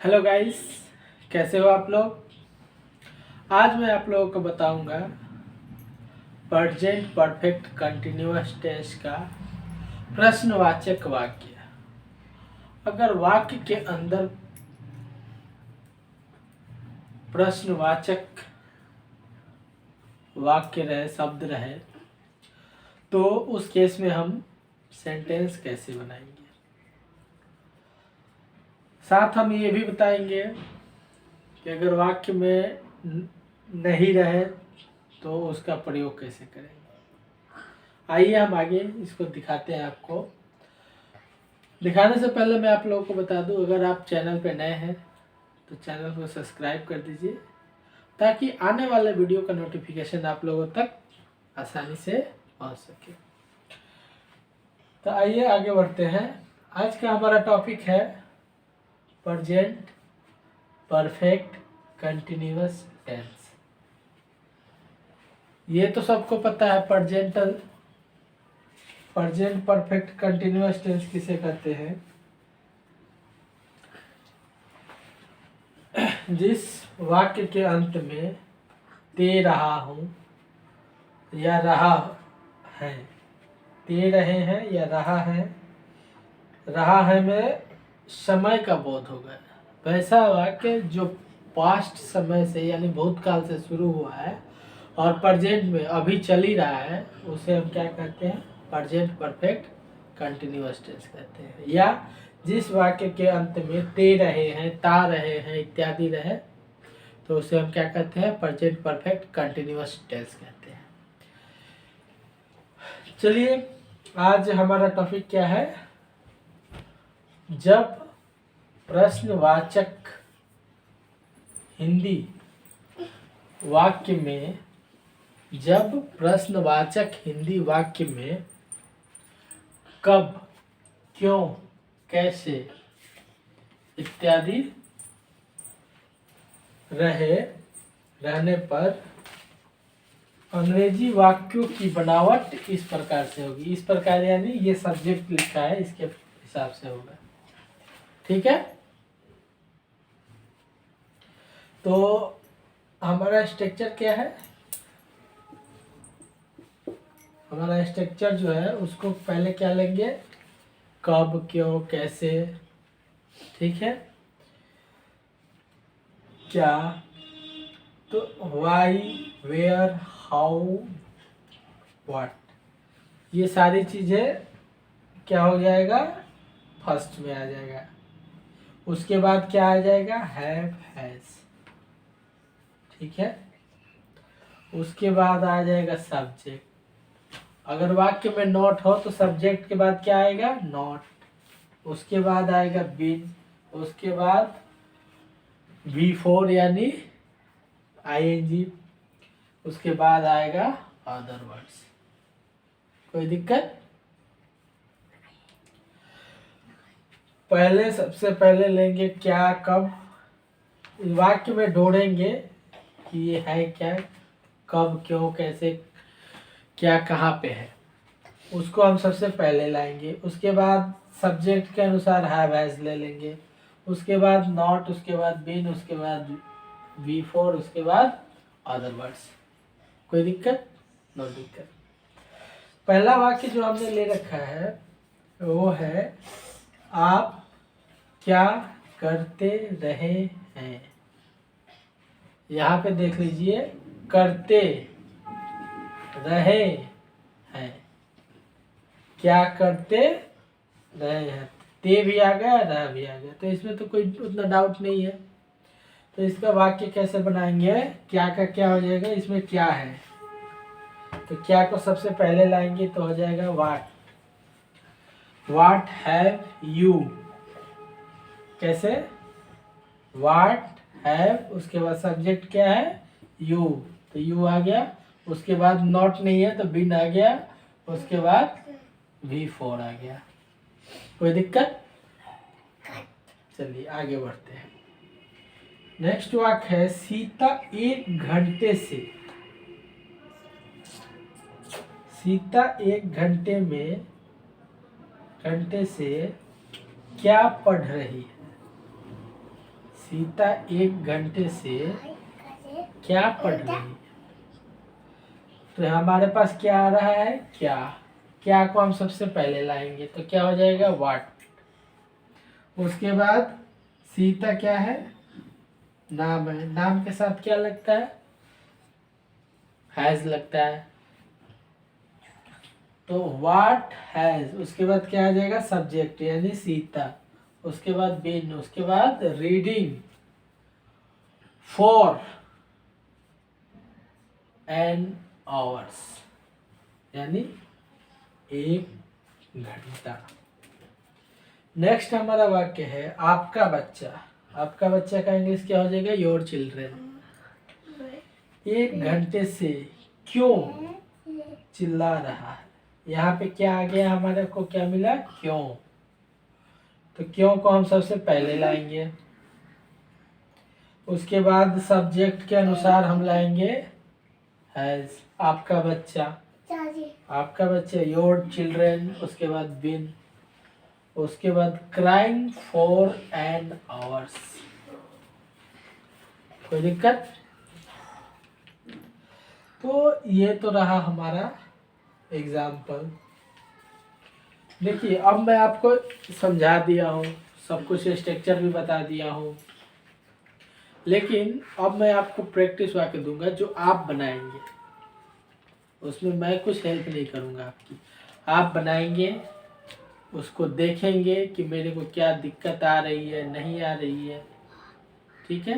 Hello guys, कैसे हो आप लोग। आज मैं आप लोगों को बताऊंगा प्रेजेंट परफेक्ट कंटिन्यूअस टेंस का प्रश्नवाचक वाक्य। अगर वाक्य के अंदर प्रश्नवाचक वाक्य रहे, शब्द रहे, तो उस केस में हम सेंटेंस कैसे बनाएंगे। साथ हम ये भी बताएंगे कि अगर वाक्य में नहीं रहे तो उसका प्रयोग कैसे करेंगे। आइए हम आगे इसको दिखाते हैं। आपको दिखाने से पहले मैं आप लोगों को बता दूं, अगर आप चैनल पे नए हैं तो चैनल को सब्सक्राइब कर दीजिए ताकि आने वाले वीडियो का नोटिफिकेशन आप लोगों तक आसानी से पहुंच सके। तो आइए आगे बढ़ते हैं। आज का हमारा टॉपिक है प्रेजेंट परफेक्ट कंटिन्यूअस टेंस। ये तो सबको पता है, प्रेजेंट परफेक्ट कंटिन्यूअस टेंस किसे कहते हैं। जिस वाक्य के अंत में दे रहा हूं या रहा है, दे रहे हैं या रहा है में समय का बोध होगा। वैसा वाक्य जो पास्ट समय से यानी भूतकाल से शुरू हुआ है और प्रेजेंट में अभी चल ही रहा है, उसे हम क्या कहते हैं, प्रेजेंट परफेक्ट कंटिन्यूअस टेंस कहते हैं। या जिस वाक्य के अंत में दे रहे हैं, ता रहे हैं इत्यादि रहे, तो उसे हम क्या कहते हैं, प्रेजेंट परफेक्ट कंटिन्यूअस टेंस कहते हैं। चलिए, आज हमारा टॉपिक क्या है। जब प्रश्नवाचक हिंदी वाक्य में कब, क्यों, कैसे इत्यादि रहने पर अंग्रेजी वाक्यों की बनावट इस प्रकार से होगी। इस प्रकार यानी ये सब्जेक्ट लिखा है, इसके हिसाब से होगा। ठीक है, तो हमारा स्ट्रक्चर क्या है। हमारा स्ट्रक्चर जो है उसको पहले क्या लेंगे, कब, क्यों, कैसे। ठीक है, क्या, तो वाई, वेयर, हाउ, व्हाट, ये सारी चीजें क्या हो जाएगा, फर्स्ट में आ जाएगा। उसके बाद क्या आ जाएगा, हैव, हैज। ठीक है, उसके बाद आ जाएगा सब्जेक्ट। अगर वाक्य में नॉट हो तो सब्जेक्ट के बाद क्या आएगा, नॉट। उसके बाद आएगा बीन। उसके बाद V4 यानी ING। उसके बाद आएगा अदर वर्ड्स। कोई दिक्कत। सबसे पहले लेंगे क्या, कब। वाक्य में ढूंढेंगे कि ये है क्या, कब, क्यों, कैसे, क्या, कहाँ पे है, उसको हम सबसे पहले लाएंगे। उसके बाद सब्जेक्ट के अनुसार हैव, हैज ले लेंगे। उसके बाद नॉट, उसके बाद बीन, उसके बाद V4, उसके बाद अदर वर्ड्स। कोई दिक्कत, नो दिक्कत। पहला वाक्य जो हमने ले रखा है वो है, आप क्या करते रहे हैं। यहाँ पे देख लीजिए, करते रहे हैं, क्या करते रहे हैं, ते भी आ गया, रह भी आ गया, तो इसमें तो कोई उतना डाउट नहीं है। तो इसका वाक्य कैसे बनाएंगे, क्या का क्या हो जाएगा, इसमें क्या है, तो क्या को सबसे पहले लाएंगे तो हो जाएगा व्हाट हैव यू। कैसे, व्हाट हैव, उसके बाद सब्जेक्ट क्या है, यू, तो यू आ गया। उसके बाद नॉट नहीं है तो बिन आ गया। उसके बाद V4 आ गया। कोई दिक्कत। चलिए आगे बढ़ते हैं। नेक्स्ट वाक्य है, सीता 1 घंटे से क्या पढ़ रही है। सीता 1 घंटे से क्या पढ़ रही है। तो हमारे पास क्या आ रहा है, क्या। क्या को हम सबसे पहले लाएंगे तो क्या हो जाएगा, व्हाट। उसके बाद सीता क्या है, नाम है, नाम के साथ क्या लगता है, हैज लगता है। तो व्हाट हैज, उसके बाद क्या आ जाएगा, सब्जेक्ट यानी सीता। उसके बाद बीन, उसके बाद रीडिंग फॉर एन आवर्स यानी 1 घंटा। नेक्स्ट हमारा वाक्य है आपका बच्चा। आपका बच्चा का इंग्लिश क्या हो जाएगा, योर चिल्ड्रेन। 1 घंटे से क्यों चिल्ला रहा है। यहाँ पे क्या आ गया, हमारे को क्या मिला, क्यों। तो क्यों को हम सबसे पहले लाएंगे। उसके बाद सब्जेक्ट के अनुसार हम लाएंगे हैज, आपका बच्चा। आपका बच्चा योर चिल्ड्रेन, उसके बाद बिन, उसके बाद क्राइंग फॉर एन आवर्स। कोई दिक्कत। तो ये तो रहा हमारा एग्जाम्पल। देखिए अब मैं आपको समझा दिया हूँ, सब कुछ स्ट्रक्चर भी बता दिया हूँ, लेकिन अब मैं आपको प्रैक्टिस वाक्य दूंगा जो आप बनाएंगे। उसमें मैं कुछ हेल्प नहीं करूंगा आपकी, आप बनाएंगे, उसको देखेंगे कि मेरे को क्या दिक्कत आ रही है, नहीं आ रही है। ठीक है,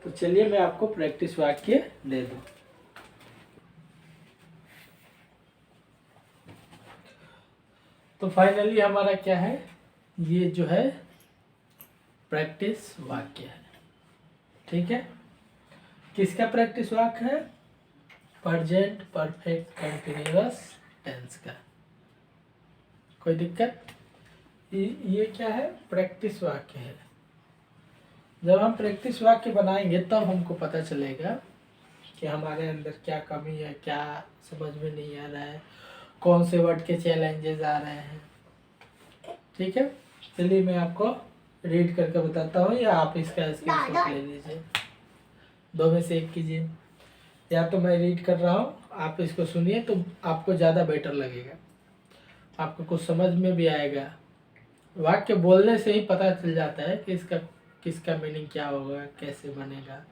तो चलिए मैं आपको प्रैक्टिस वाक्य दे दूं। तो फाइनली हमारा क्या है, ये जो है प्रैक्टिस वाक्य है। ठीक है, किसका प्रैक्टिस वाक्य है, प्रेजेंट परफेक्ट कंटीन्यूअस टेंस का। कोई दिक्कत। ये क्या है, प्रैक्टिस वाक्य है। जब हम प्रैक्टिस वाक्य बनाएंगे तब हमको पता चलेगा कि हमारे अंदर क्या कमी है, क्या समझ में नहीं आ रहा है, कौन से वर्ड के चैलेंजेस आ रहे हैं। ठीक है, चलिए मैं आपको रीड करके बताता हूँ, या आप इसका स्क्रीनशॉट ले लीजिए, दो में से एक कीजिए। या तो मैं रीड कर रहा हूँ, आप इसको सुनिए तो आपको ज़्यादा बेटर लगेगा, आपको कुछ समझ में भी आएगा। वाक्य बोलने से ही पता चल जाता है कि इसका किसका मीनिंग क्या होगा, कैसे बनेगा।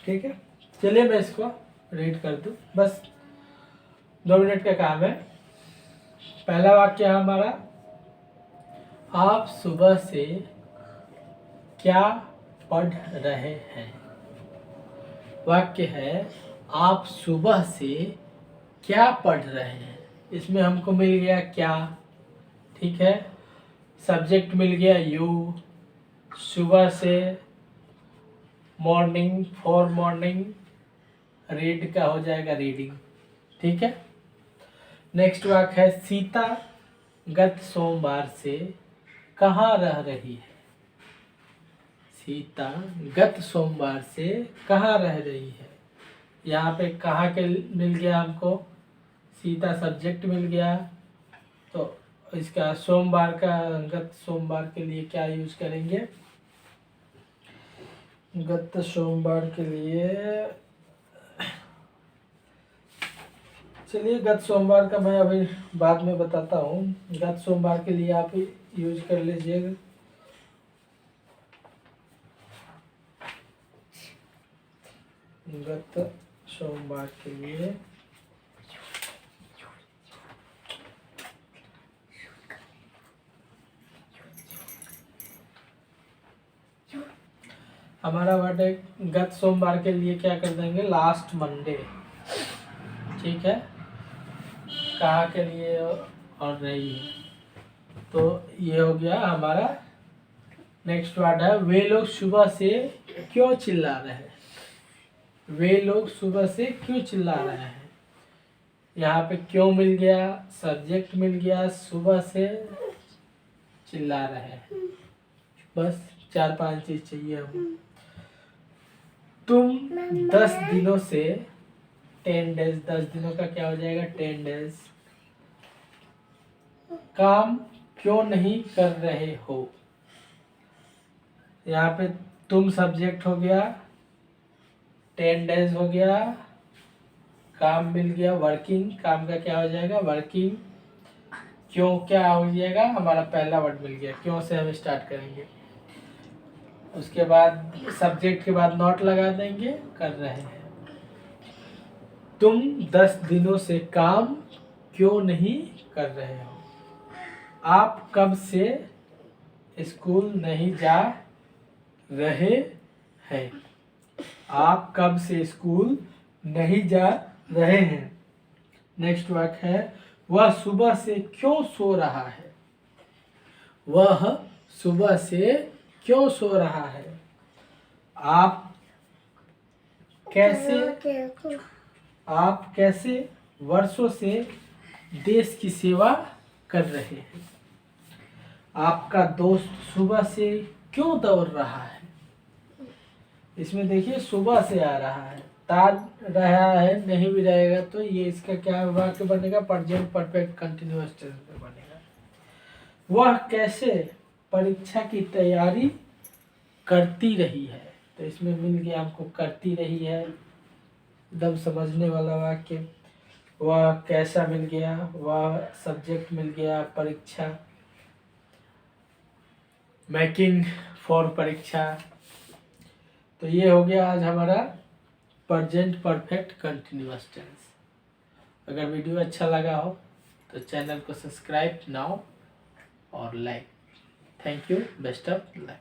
ठीक है, चलिए मैं इसको रीड कर दूँ, बस 2 मिनट का काम है। पहला वाक्य है हमारा, आप सुबह से क्या पढ़ रहे हैं। वाक्य है आप सुबह से क्या पढ़ रहे हैं। इसमें हमको मिल गया क्या, ठीक है, सब्जेक्ट मिल गया यू, सुबह से मॉर्निंग, फॉर मॉर्निंग, रीड का हो जाएगा रीडिंग। ठीक है, नेक्स्ट वाक्य है सीता गत सोमवार से कहाँ रह रही है। सीता गत सोमवार से कहाँ रह रही है। यहाँ पे कहाँ के मिल गया हमको, सीता सब्जेक्ट मिल गया, तो इसका सोमवार का, गत सोमवार के लिए क्या यूज करेंगे, गत सोमवार के लिए, चलिए गत सोमवार का मैं अभी बाद में बताता हूँ। गत सोमवार के लिए आप यूज कर लीजिएगा, गत सोमवार के लिए हमारा वर्ड है, गत सोमवार के लिए क्या कर देंगे, लास्ट मंडे। ठीक है, कहाँ के लिए और रही है, तो ये हो गया हमारा। नेक्स्ट वर्ड है वे लोग सुबह से क्यों चिल्ला रहे हैं। वे लोग सुबह से क्यों चिल्ला रहे हैं। यहाँ पे क्यों मिल गया, सब्जेक्ट मिल गया, सुबह से चिल्ला रहे हैं। बस 4-5 चीज चाहिए हम। तुम 10 दिनों से 10 डेज, 10 दिनों का क्या हो जाएगा, 10 डेज, काम क्यों नहीं कर रहे हो। यहाँ पे तुम सब्जेक्ट हो गया, 10 days हो गया, काम मिल गया, वर्किंग, काम का क्या हो जाएगा, वर्किंग। क्यों क्या हो जाएगा, हमारा पहला वर्ड मिल गया, क्यों से हम स्टार्ट करेंगे। उसके बाद सब्जेक्ट के बाद नॉट लगा देंगे, कर रहे हैं। तुम 10 दिनों से काम क्यों नहीं कर रहे हो। आप कब से स्कूल नहीं जा रहे हैं। आप कब से स्कूल नहीं जा रहे हैं। नेक्स्ट वाक्य है, वह सुबह से क्यों सो रहा है। वह सुबह से क्यों सो रहा है। आप कैसे वर्षों से देश की सेवा कर रहे हैं। आपका दोस्त सुबह से क्यों दौड़ रहा है। इसमें देखिए सुबह से आ रहा है, तार रहा है, नहीं भी रहेगा तो ये इसका क्या वाक्य बनेगा, प्रेजेंट परफेक्ट कंटिन्यूअस टेंस में बनेगा। वह कैसे परीक्षा की तैयारी करती रही है। तो इसमें मिल गया हमको करती रही है, एकदम समझने वाला वाक्य। वह कैसा मिल गया, वह सब्जेक्ट मिल गया, परीक्षा, मेकिंग फॉर परीक्षा। तो ये हो गया आज हमारा प्रेजेंट परफेक्ट कंटिन्यूअस टेंस। अगर वीडियो अच्छा लगा हो तो चैनल को सब्सक्राइब नाउ और like. Thank you, best of luck.